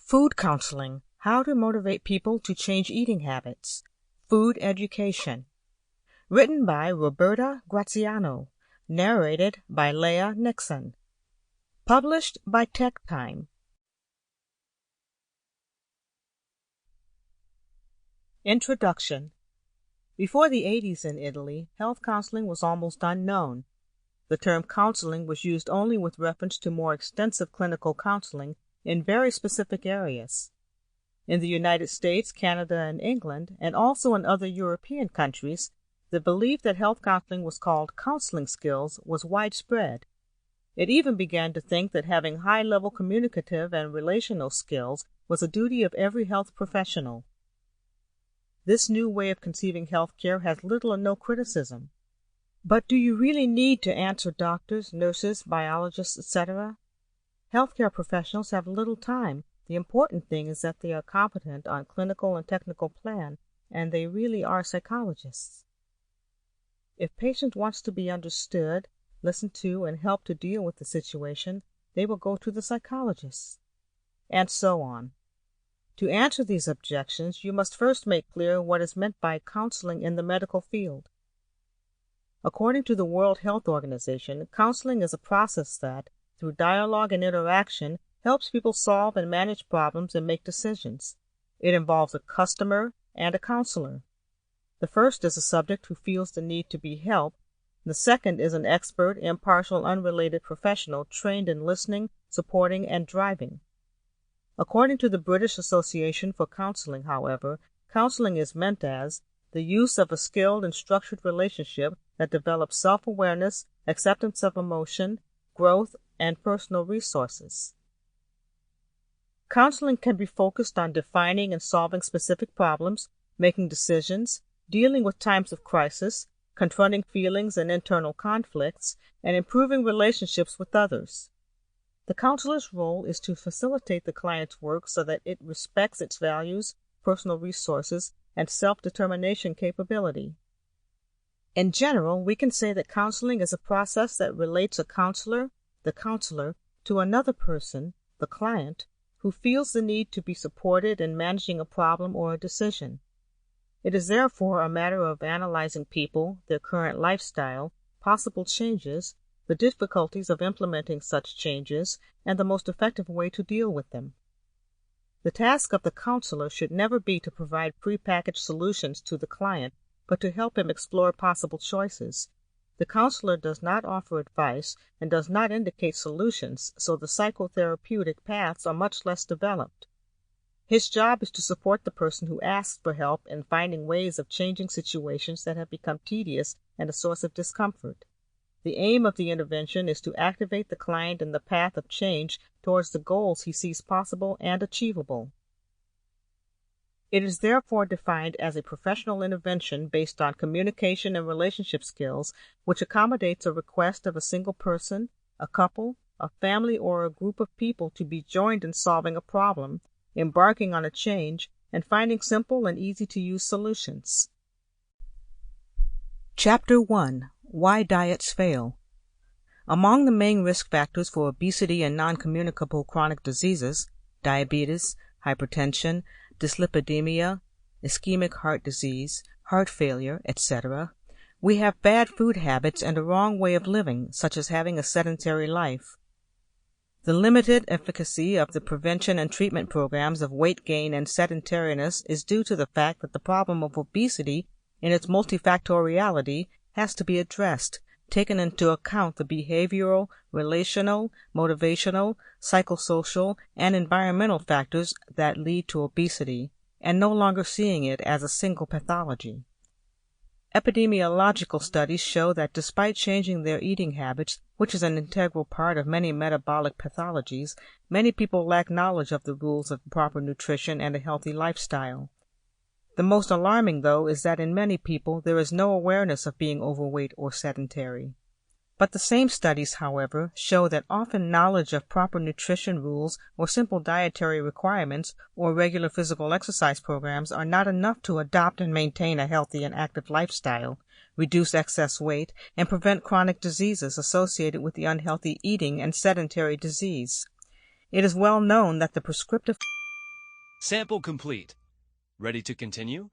Food counseling, how to motivate people to change eating habits. Food education. Written by Roberta Graziano. Narrated by Leigha Nixon. Published by TekTime. Introduction. Before the 80s in Italy, health counseling was almost unknown. The term counseling was used only with reference to more extensive clinical counseling in very specific areas. In the United States, Canada, and England, and also in other European countries, the belief that health counseling was called counseling skills was widespread. It even began to think that having high-level communicative and relational skills was a duty of every health professional. This new way of conceiving health care has little or no criticism. But do you really need to answer doctors, nurses, biologists, etc.? Healthcare professionals have little time. The important thing is that they are competent on clinical and technical plan, and they really are psychologists. If patient wants to be understood, listened to, and helped to deal with the situation, they will go to the psychologist, and so on. To answer these objections, you must first make clear what is meant by counseling in the medical field. According to the World Health Organization, counseling is a process that, through dialogue and interaction, helps people solve and manage problems and make decisions. It involves a customer and a counselor. The first is a subject who feels the need to be helped. The second is an expert, impartial, unrelated professional trained in listening, supporting, and driving. According to the British Association for Counselling, however, counseling is meant as the use of a skilled and structured relationship that develops self-awareness, acceptance of emotion, growth, and personal resources. Counseling can be focused on defining and solving specific problems, making decisions, dealing with times of crisis, confronting feelings and internal conflicts, and improving relationships with others. The counselor's role is to facilitate the client's work so that it respects its values, personal resources, and self-determination capability. In general, we can say that counseling is a process that relates a counselor, the counselor, to another person, the client, who feels the need to be supported in managing a problem or a decision. It is therefore a matter of analyzing people, their current lifestyle, possible changes, the difficulties of implementing such changes, and the most effective way to deal with them. The task of the counselor should never be to provide prepackaged solutions to the client, but to help him explore possible choices. The counselor does not offer advice and does not indicate solutions, so the psychotherapeutic paths are much less developed. His job is to support the person who asks for help in finding ways of changing situations that have become tedious and a source of discomfort. The aim of the intervention is to activate the client in the path of change towards the goals he sees possible and achievable. It is therefore defined as a professional intervention based on communication and relationship skills which accommodates a request of a single person, a couple, a family, or a group of people to be joined in solving a problem, embarking on a change, and finding simple and easy-to-use solutions. Chapter 1. Why Diets Fail. Among the main risk factors for obesity and non-communicable chronic diseases, diabetes, hypertension, dyslipidemia, ischemic heart disease, heart failure, etc., we have bad food habits and a wrong way of living, such as having a sedentary life. The limited efficacy of the prevention and treatment programs of weight gain and sedentariness is due to the fact that the problem of obesity, in its multifactoriality, has to be addressed, taking into account the behavioral, relational, motivational, psychosocial, and environmental factors that lead to obesity, and no longer seeing it as a single pathology. Epidemiological studies show that despite changing their eating habits, which is an integral part of many metabolic pathologies, many people lack knowledge of the rules of proper nutrition and a healthy lifestyle. The most alarming, though, is that in many people there is no awareness of being overweight or sedentary. But the same studies, however, show that often knowledge of proper nutrition rules or simple dietary requirements or regular physical exercise programs are not enough to adopt and maintain a healthy and active lifestyle, reduce excess weight, and prevent chronic diseases associated with the unhealthy eating and sedentary disease. It is well known that the prescriptive Sample complete. Ready to continue?